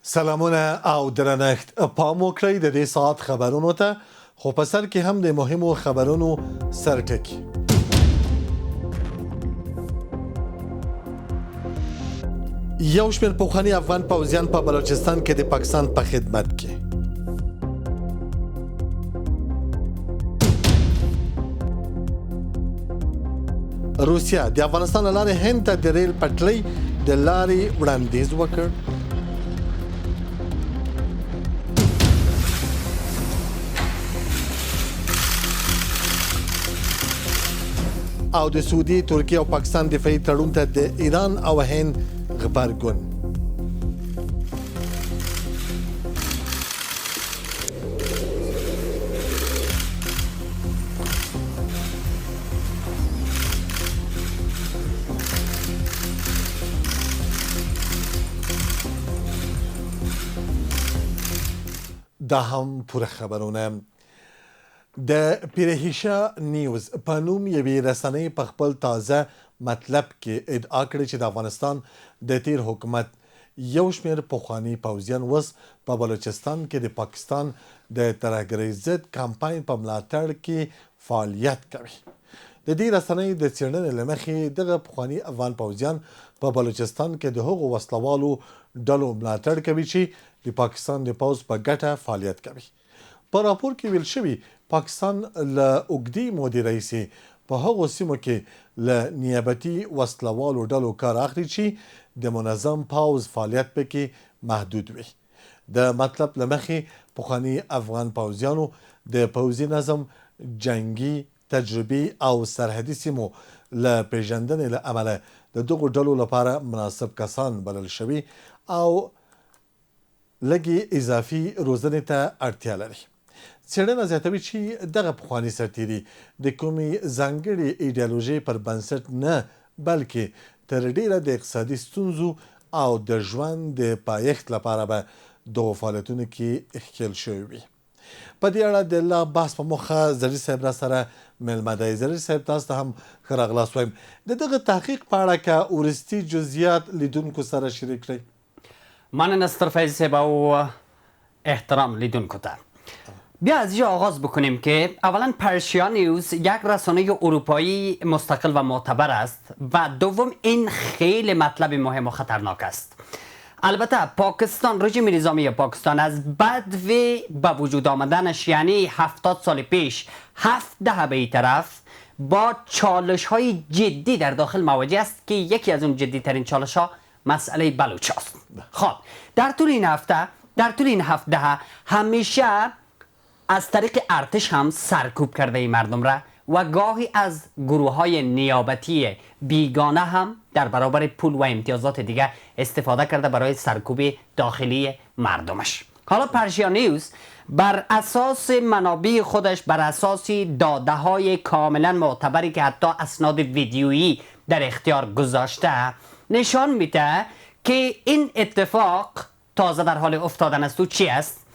سلامونه او درنښت پام وکړئ د دې ساعت خبرونو ته خو په سر کې هم د مهمو خبرونو سرټکی یو شمېر پخواني افغان پوځیان په بلوچستان کې د پاکستان په خدمت کې روسیا د افغانستان له لارې هند ته د ریل پټلۍ د لارې وړاندیز وکړ او د سعودي، ترکیه او پاکستان دفاعي تړون ته د ایران او هند غبرګون دا هم پوره خبرونه د پیرهیشه نیوز په نوم یوې رسنۍ په خپل تازه مطلب کې ادعا کړې چې د افغانستان د تیر حکومت یو شمېر پخواني پوځیان اوس په بلوچستان کې د پاکستان د ترهګرۍ ضد کمپاین په ملاتړ کې فعالیت کوي. د دې رسنۍ د څېړنې له مخې دغه پخواني افغان پوځیان په بلوچستان کې د هغو وسلوالو ډلو ملاتړ کوي چې د پاکستان د پوځ په ګټه فعالیت کوي. په راپور کې ویل شوي پاکستان له اوږدې مودې راهیسې په هغو سیمو کې له نیابتي وسلوالو ډلو کار اخلي چې د منظم پوځ فعالیت پکې محدود وي. د مطلب له مخې پخواني افغان پوځیانو د پوځي نظم، جنگي تجربې او سرحدي سیمو له پیژندنې له امله د دغو ډلو لپاره مناسب کسان بلل شوي او لږې اضافي روزنې ته اړتیا لري. څېړنه زیاتوي چې دغه پخواني سرتیري د کومې ځانګړې ایډیالوژۍ پر بنسټ نه بلکې تر ډیره د اقتصادي ستونزو او د ژوند د پایښت لپاره به دغو فعالیتونو کې ښکېل شوي وي. په دې اړه د لا بحث په موخه زریر صاحب را سره مېلمه دی. زریر صاحب تاسو ته هم ښه راغلاست وایم. د دغه تحقیق په اړه که وروستي جزئیات لیدونکو سره شریک کړئ. مننه ستر فیض صاحب او احترام لیدونکو ته. بیا از اینجا آغاز بکنیم که اولا پرشیا نیوز یک رسانه اروپایی مستقل و معتبر است و دوم این خیلی مطلب مهم و خطرناک است. البته پاکستان، رژیم نظامی پاکستان از بدو به وجود آمدنش یعنی 70 سال پیش 7 دهه به این طرف با چالش های جدی در داخل مواجه است که یکی از اون جدی ترین چالش ها مسئله بلوچ است. خب در طول این 7 دهه همیشه از طریق ارتش هم سرکوب کرده ای مردم را و گاهی از گروه های نیابتی بیگانه هم در برابر پول و امتیازات دیگه استفاده کرده برای سرکوب داخلی مردمش. حالا پرشیا نیوز بر اساس منابع خودش، بر اساس داده های کاملا معتبری که حتی اسناد ویدیویی در اختیار گذاشته نشان میده که این اتفاق تازه در حال افتادن است. و چی است؟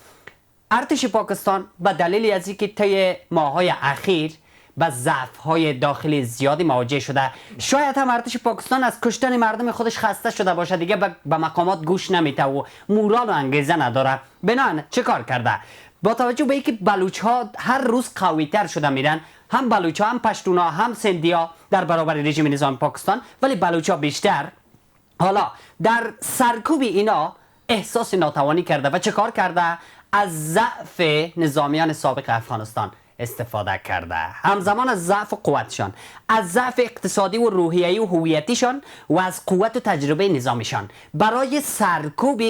ارتش پاکستان به دلیلی از اینکه طی ماه‌های اخیر با ضعف‌های داخلی زیادی مواجه شده، شاید هم ارتش پاکستان از کشتن مردم خودش خسته شده باشه، دیگه به مقامات گوش نمیده و مورال و انگیزه نداره. بنابراین چه کار کرده؟ با توجه به اینکه بلوچ‌ها هر روز قوی‌تر شده میرن، هم بلوچ‌ها هم پشتونا هم سندیا در برابر رژیم نظامی پاکستان، ولی بلوچ‌ها بیشتر حالا در سرکوب اینا احساس ناتوانی کرده و چه کار کرده؟ از ضعف نظامیان سابق افغانستان استفاده کرده. همزمان از ضعف و قوتشان، از ضعف اقتصادی و روحیه‌ای و هویتیشان و از قوت و تجربه نظامیشان برای سرکوب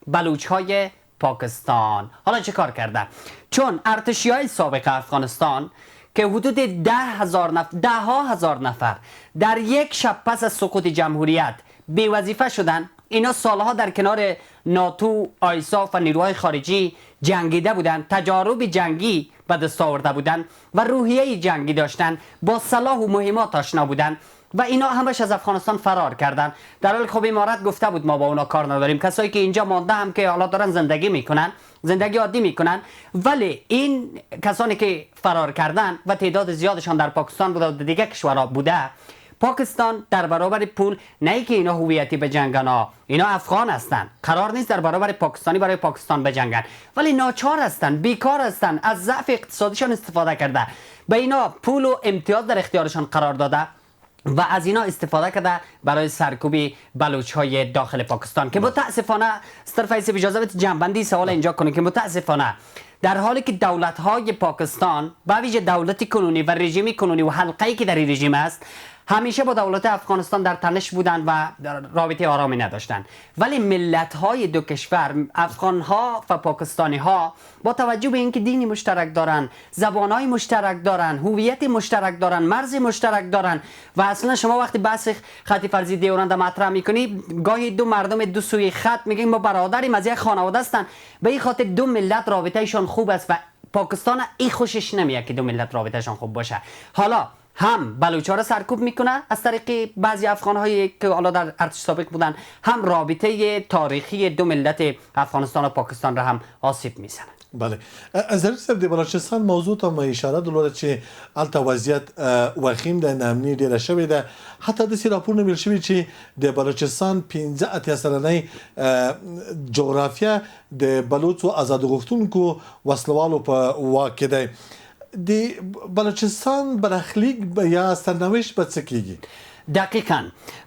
بلوچ‌های پاکستان. حالا چه کار کرده؟ چون ارتشی‌های سابق افغانستان که حدود 10,000 نفر در یک شب پس از سقوط جمهوریت بی‌وظیفه شدن، اینا سالها در کنار ناتو، آیساف و نیروهای خارجی جنگیده بودند، تجارب جنگی به دست آورده بودند و روحیه جنگی داشتند، با سلاح و مهمات آشنا بودند و اینا همش از افغانستان فرار کردند. در حالی خب امارت گفته بود ما با اونا کار نداریم. کسایی که اینجا مانده هم که حالا دارن زندگی عادی میکنن، ولی این کسانی که فرار کردن و تعداد زیادشان در پاکستان بوده و دیگه کشورها بوده، پاکستان در برابر پول، نه که اینا هویتی بجنگن ها، اینا افغان هستن، قرار نیست در برابر پاکستانی برای پاکستان بجنگن، ولی ناچار هستن، بیکار هستن، از ضعف اقتصادیشان استفاده کرده، به اینا پول و امتیاز در اختیارشان قرار داده و از اینا استفاده کرده برای سرکوب بلوچ های داخل پاکستان که متاسفانه استرفیس اجازه بدید جنبندی سوال اینجا کنه که متاسفانه در حالی که دولت های پاکستان به ویژه دولت کنونی و رژیم کنونی و حلقه‌ای که در این رژیم است همیشه با دولت افغانستان در تنش بودند و رابطه آرامی نداشتند، ولی ملت های دو کشور، افغان ها و پاکستانی ها، با توجه به اینکه دینی مشترک دارن، زبان های مشترک دارن، هویت مشترک دارن، مرز مشترک دارن و اصلا شما وقتی بحث خط فرضی دیورند مطرح میکنی گاهی دو مردم دو سوی خط میگن ما برادریم، از یک خانواده هستن، به این خاطر دو ملت رابطهشون خوب است و پاکستان این خوشش نمیاد که دو ملت رابطهشون خوب باشه. حالا هم بلوچ‌ها را سرکوب میکنه از طریق بعضی افغان‌هایی که حالا در ارتش سابق بودن، هم رابطه تاریخی دو ملت افغانستان و پاکستان را هم آسیب میزنه. بله از صاحب د بلوچستان موضوع ته مې اشاره درلوده چې الته وضعیت وخیم ده، نامني ډیره شوې ده، حتی داسې راپورونه ویل شوي چې د بلوچستان 15 سلنه جغرافیه د بلوچو آزاد غوښتونکو وسلوالو په واک کې ده. د بلوچستان برخلیک یا سرنوشت به څه کیږي؟ دقیقاً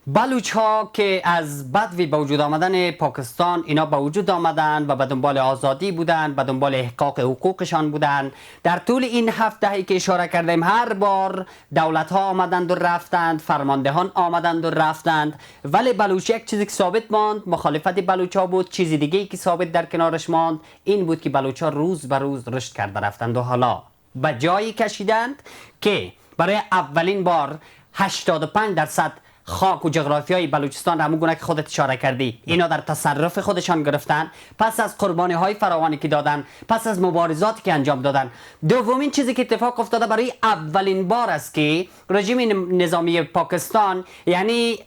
بلوچ ها که از بدوی به وجود آمدن پاکستان اینا به وجود آمدن و به دنبال آزادی بودن، به دنبال احقاق حقوقشان بودن. در طول این 7 دهه که اشاره کردیم هر بار دولت ها آمدند و رفتند، فرماندهان آمدند و رفتند، ولی بلوچ یک چیزی که ثابت ماند مخالفت بلوچ ها بود. چیزی دیگه که ثابت در کنارش ماند این بود که بلوچ ها روز به روز رشد کرده رفتند و حالا به جایی کشیدند که برای اولین بار 85% خاک و جغرافیای بلوچستان را همون که خودت اشاره کردی اینا در تصرف خودشان گرفتن پس از قربانی های فراوانی که دادن، پس از مبارزاتی که انجام دادن. دومین چیزی که اتفاق افتاده برای اولین بار است که رژیم نظامی پاکستان، یعنی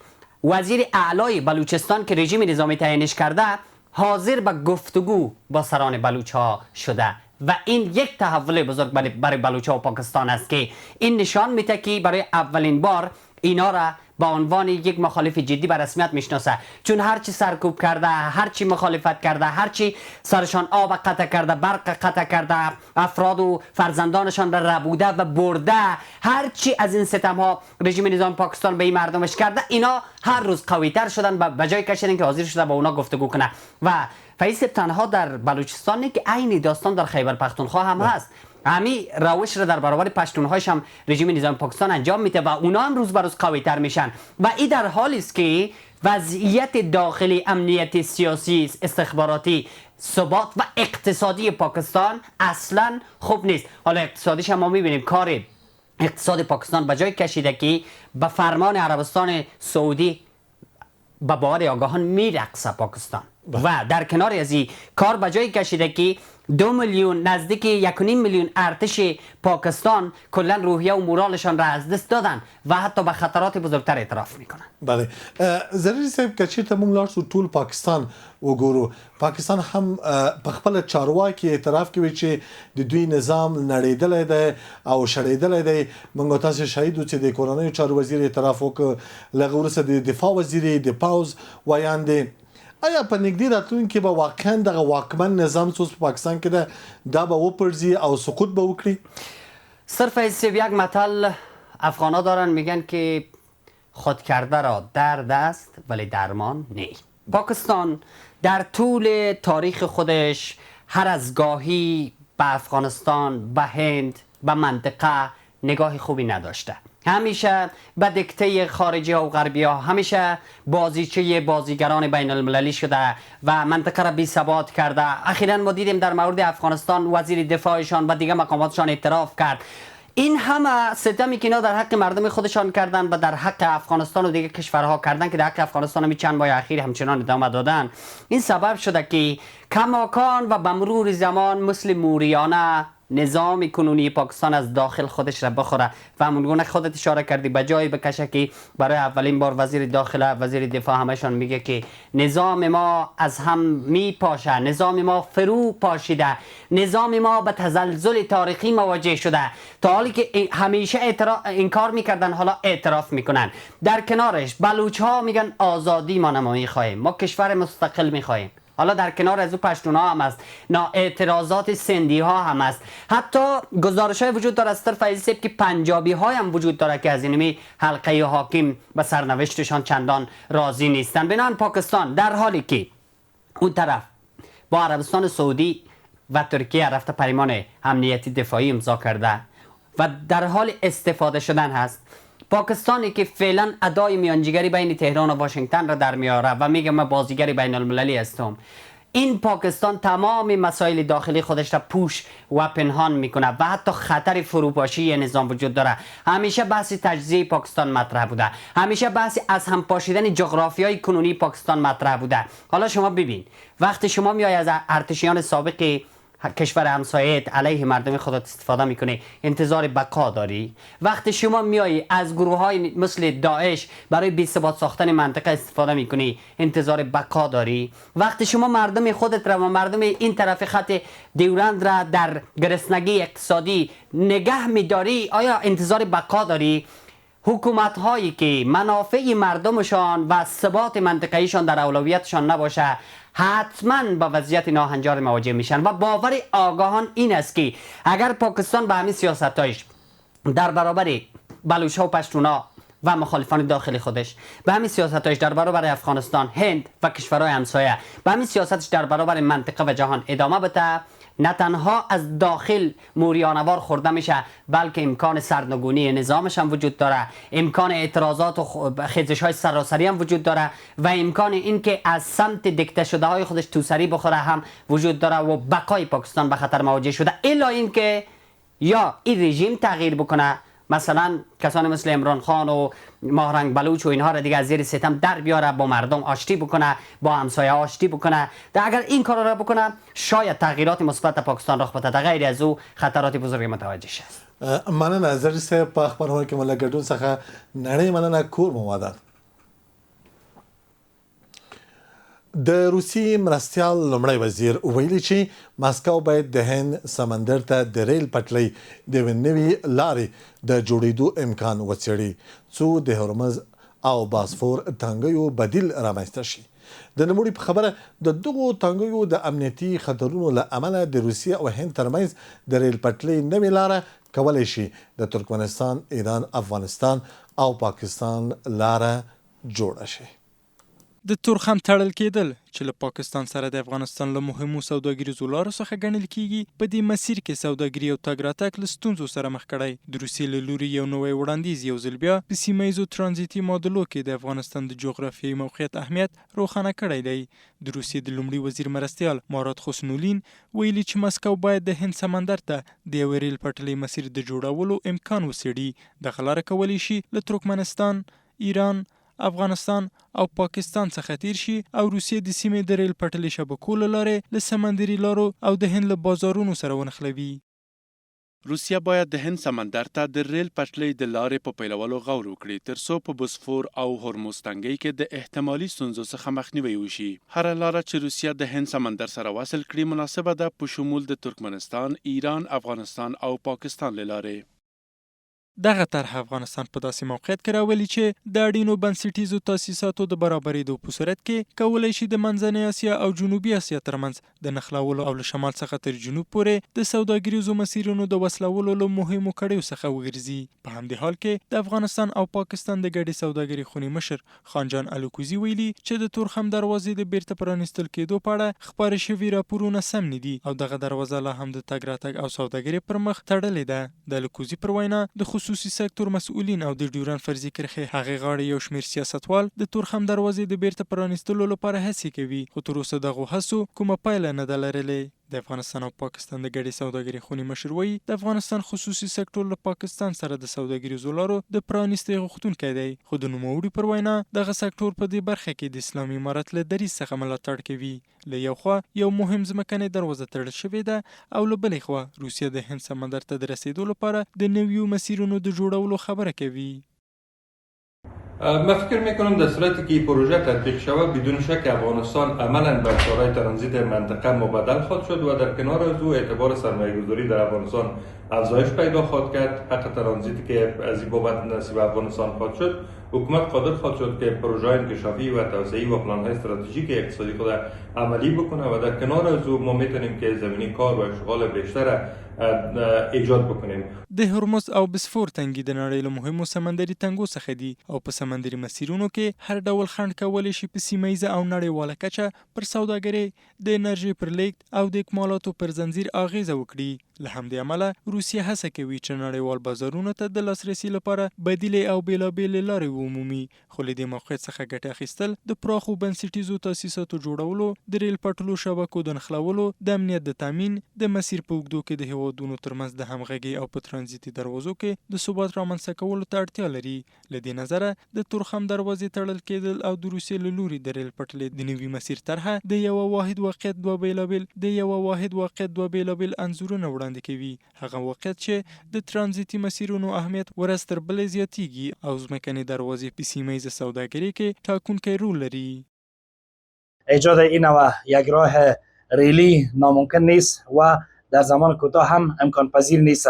وزیر اعلای بلوچستان که رژیم نظامی تعیینش کرده، حاضر به گفتگو با سران بلوچ ها شده و این یک تحول بزرگ برای بلوچ ها و پاکستان است که این نشان میده که برای اولین بار اینا را با عنوان یک مخالف جدی به رسمیت میشناسه، چون هرچی سرکوب کرده، هرچی مخالفت کرده، هرچی سرشان آب قطع کرده، برق قطع کرده، افراد و فرزندانشان را ربوده و برده، هرچی از این ستم ها رژیم نظام پاکستان به این مردمش کرده، اینا هر روز قوی تر شدن و به جای کشیدن که حاضر شده با اونا گفتگو کنه. و فیض تنها در بلوچستان که عین داستان در خیبر پختونخوا هم هست، همین روش را در برابر پشتونهایش هم رژیم نظام پاکستان انجام میده و اونا هم روز به روز قوی تر میشن و این در حالی است که وضعیت داخلی، امنیتی، سیاسی، استخباراتی، ثبات و اقتصادی پاکستان اصلا خوب نیست. حالا اقتصادیش هم ما میبینیم کار اقتصاد پاکستان به جای کشیده که به فرمان عربستان سعودی به باور آگاهان میرقصه پاکستان و در کنار از این کار به جای کشیده که 2 میلیون نزدیک 1.5 میلیون ارتش پاکستان کلا روحیه و مورالشان را از دست دادن و حتی به خطرات بزرگتر اعتراف میکنن. بله زرری صاحب که چیرته مونږ لاړ شو ټول پاکستان وګورو، پاکستان هم په خپل چارواکي اعتراف کوي چې د دوی نظام نړیدلی دی او شړیدلی دی. موږ تاسو شاهد وو چې د کورنیو چارو وزیر اعتراف وکړ، لږ وروسته د دفاع وزیر د پاوز ویاندې. آیا په نږدې راتلونکي کې به واقعا دغه واکمن نظام څه په پاکستان کې ده دا به وپرځي او سقوط به وکړي؟ صرف یک متل افغانا دارن میگن که خود کرده را درد است ولی درمان نه. پاکستان در طول تاریخ خودش هر از گاهی به افغانستان، به هند، به منطقه نگاه خوبی نداشته. همیشه به دکته خارجی ها و غربی ها، همیشه بازیچه بازیگران بین المللی شده و منطقه را بی ثبات کرده. اخیراً ما دیدیم در مورد افغانستان وزیر دفاعشان و دیگه مقاماتشان اعتراف کرد. این همه ستمی که اینا در حق مردم خودشان کردن و در حق افغانستان و دیگه کشورها کردن که در حق افغانستان هم چند ماه اخیر همچنان ادامه دادن، این سبب شده که کماکان و به مرور زمان مثل موریانه نظام کنونی پاکستان از داخل خودش را بخوره و همونگونه خودت اشاره کردی به جای بکشه که برای اولین بار وزیر داخله وزیر دفاع همشان میگه که نظام ما از هم میپاشه، نظام ما فرو پاشیده، نظام ما به تزلزل تاریخی مواجه شده. تا حالی که همیشه انکار میکردن حالا اعتراف میکنن. در کنارش بلوچ ها میگن آزادی ما نمیخوایم، ما کشور مستقل میخوایم. حالا در کنار از او پشتون ها هم است، اعتراضات سندی ها هم است، حتی گزارش های وجود داره از طرف فیضی صاحب که پنجابی های هم وجود داره که از اینمی حلقه حاکم به سرنوشتشان چندان راضی نیستن. بنابراین پاکستان در حالی که اون طرف با عربستان سعودی و ترکیه رفته پیمان امنیتی دفاعی امضا کرده و در حال استفاده شدن هست، پاکستانی که فعلا ادای میانجیگری بین تهران و واشنگتن را در میاره و میگه من بازیگر بین المللی هستم، این پاکستان تمام مسائل داخلی خودش را پوش و پنهان میکنه و حتی خطر فروپاشی نظام وجود داره. همیشه بحث تجزیه پاکستان مطرح بوده، همیشه بحث از هم پاشیدن جغرافیای کنونی پاکستان مطرح بوده. حالا شما ببین وقتی شما میای از ارتشیان سابق کشور همسایت علیه مردم خودت استفاده میکنی، انتظار بقا داری؟ وقتی شما میایی از گروه های مثل داعش برای بی‌ثبات ساختن منطقه استفاده میکنی، انتظار بقا داری؟ وقتی شما مردم خودت را و مردم این طرف خط دیورند را در گرسنگی اقتصادی نگه میداری، آیا انتظار بقا داری؟ حکومت هایی که منافع مردمشان و ثبات منطقه‌ایشان در اولویتشان نباشه حتما با وضعیت ناهنجار مواجه میشن و باور آگاهان این است که اگر پاکستان به همین سیاستایش در برابر بلوچ‌ها و پشتونا و مخالفان داخلی خودش، به همین سیاستایش در برابر افغانستان، هند و کشورهای همسایه، به همین سیاستش در برابر منطقه و جهان ادامه بده، نه تنها از داخل موریانوار خورده میشه بلکه امکان سرنگونی نظامش هم وجود داره، امکان اعتراضات و خیزش های سراسری هم وجود داره و امکان اینکه از سمت دکته شده های خودش توسری بخوره هم وجود داره و بقای پاکستان به خطر مواجه شده. الا اینکه یا این رژیم تغییر بکنه، مثلا کسانی مثل عمران خان و ماهرنگ بلوچ و اینها را دیگه از زیر ستم در بیاره، با مردم آشتی بکنه، با همسایه آشتی بکنه. اگر این کار را بکنه شاید تغییرات مثبت پاکستان رخ بده، غیر از او خطرات بزرگ متوجه شد. مننه نظر سه په خبرونه کې مله ګډون څخه نړۍ مننه کور موادات. د روسي مرستیال لومړی وزیر ویلي چې ماسکو باید د هند سمندر ته د ریل پټلۍ د یوې نوې لارې د جوړېدو امکان وڅېړي څو د هرمز او باسفور تانګیو بدیل رامنځته شي. د نوموړي په خبره د دغو تانګیو د امنیتي خطرونو له امله د روسیې او هند ترمنځ د ریل پټلۍ نوې لاره کولی شي د ترکمنستان، ایران، افغانستان او پاکستان لاره جوړه شي. د تورخم تړل کېدل چې له پاکستان سره د افغانستان له مهمو سوداګریزو لارو څخه ګڼل کېږي په دې مسیر کې سوداګري او تګ راتګ له ستونزو سره مخ کړی. د روسیې له لوري یو نوی وړاندیز یو ځل بیا په سیمه ییزو ترانزیتي معادلو کې د افغانستان د جغرافیایي موقعیت اهمیت روښانه کړی دی. د روسیې د لومړي وزیر مرستیال مارات خوسنولین ویلي چې مسکو باید د هند سمندر ته د یوې ریل پټلۍ مسیر د جوړولو امکان وڅېړي. دغه لاره کولی شي له ترکمنستان، ایران، افغانستان او پاکستان څخه تیر شي او روسیې د سیمې د ریل پټلۍ شبکو له لارې له سمندري لارو او د هند له بازارونو سره ونښلوي. روسیه باید د هند سمندر ته د ریل پټلۍ د لارې په پیلولو غور وکړي ترڅو په بوسفور او هرمز تنګي کې د احتمالي ستونزو څخه مخنیوي وشي. هر لاره چې روسیه د هند سمندر سره وصل کړي مناسبه ده په شمول د ترکمنستان، ایران، افغانستان او پاکستان له لارې. دغه طرح افغانستان په داسې موقعیت کې راولي چې د اړینو بنسټیزو تاسیساتو د برابرېدو په صورت کې کولی شي د منځنۍ اسیا او جنوبي اسیا ترمنځ د نښلولو او له شمال څخه تر جنوب پورې د سوداګریزو مسیرونو د وصلولو له مهمو کړیو څخه وګرځي. په همدې حال کې د افغانستان او پاکستان د ګډې سوداګرۍ خونې مشر خانجان الوکوزي ویلي چې د تورخم دروازې د بیرته پرانیستل کېدو په اړه خپاره شوي راپورونه سم نه دي او دغه دروازه لا هم د تګ راتګ او سوداګرۍ پر مخ تړلې ده. د الوکوزي پر وینا د خصوصي سکتور مسؤلین او د ډیورن فرضي کرښې هغې غاړې یو شمېر سیاستوال د تورخم دروازې د بیرته پرانیستلو لپاره هڅې کوي، خو تر اوسه دغو هڅو کومه پایله نه ده لرلې. د افغانستان او پاکستان د ګډې سوداګرۍ خونې مشر وایي د افغانستان خصوصي سکتور له پاکستان سره د سوداګریزو لارو د پرانیستۍ غوښتونکی دی، خو د نوموړي پر وینا دغه سکتور په دې برخه کې د اسلامي امارت له دریځ څخه ملاتړ کوي. له یو خوا یو مهم ځمکنی دروازه تړل شوې ده او له بلې خوا روسیه د هند سمندر ته د رسیدو لپاره د نویو مسیرونو د جوړولو خبره کوي. من فکر میکنم در صورتی که این پروژه تطبیق شود بدون شک افغانستان عملا به چاره ترانزیت منطقه مبدل خواهد شد و در کنار از او اعتبار سرمایه گذاری در افغانستان افزایش پیدا خواهد کرد. حق ترانزیتی که از این بابت نصیب افغانستان خواهد شد، حکومت قادر خواهد شد که پروژه انکشافی و توسعه‌ای و پلان‌های استراتژیک اقتصادی خود عملی بکنه و در کنار از او ما میتونیم که زمینه کار و اشغال بیشتر ایجاد بکنیم. د هرمز او بسفور تنګي د نړۍ له مهمو سمندري تنګو څخه دي او په سمندري مسیرونو کې هر ډول خنډ کولی شي په سیمه او نړیواله کچه پر سوداګرۍ، د انرژي پر لیږد او د اکمالاتو پر زنځیر اغیزه وکړي. له همدې امله روسیه هڅه کوي چې نړیوال بازارونو ته د لاسرسي لپاره بدیلې او بېلابېلې لارې ومومي، خو له دې موقعیت څخه ګټه اخیستل د پراخو بنسټیزو تاسیساتو جوړولو، د ریل پټلو شبکو د نښلولو، د امنیت د تامین، د مسیر په اوږدو کې د هیوادونو ترمنځ د همغږۍ او په ترانزیتي دروازو کې د ثبات رامنځته کولو ته اړتیا لري. له دې نظره د تورخم دروازې تړل کېدل او د روسیې له لوري د ریل پټلۍ د نوي مسیر طرحه د یوه واحد واقعیت دوه بېلابېل انځورونه وړاندې کوي. هغه واقعیت چې د ترانزیتي مسیرونو اهمیت ورځ تر بلې زیاتیږي او ځمکنۍ دروازې په سیمه ییزه سوداګرۍ کې ټاکونکی رول لري. ایجاد این نوع یک راه ریلی ناممکن نیست و در زمان کوتاه هم امکان پذیر نیست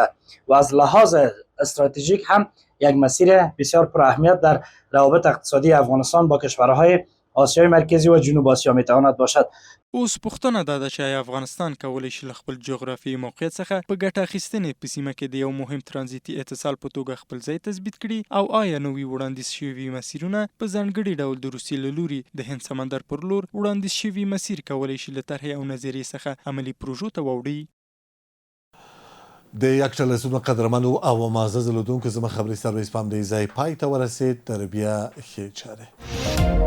و از لحاظ استراتژیک هم یک مسیر بسیار پر اهمیت در روابط اقتصادی افغانستان با کشورهای آسیای مرکزی و جنوب آسیا میتواند باشد. اوس پوښتنه دا ده چې افغانستان کولی شي له خپل جغرافیایي موقعیت څخه په ګټه اخیستنې په سیمه کې د یو مهم ترانزیتي اتصال په توګه خپل ځای تثبیت کړي او آیا نوي وړاندیز شوي مسیرونه په ځانګړي ډول د روسیې له لوري د هند سمندر پر لور وړاندیز شوي مسیر کولی شي له طرحې او نظریې څخه عملي پروژو ته واوړي. د یک چلسونو قدرمنو او معزز لیدونکو زما خبري سرویس په همدې ځای پای ته ورسید. تر بیا ښې چارې.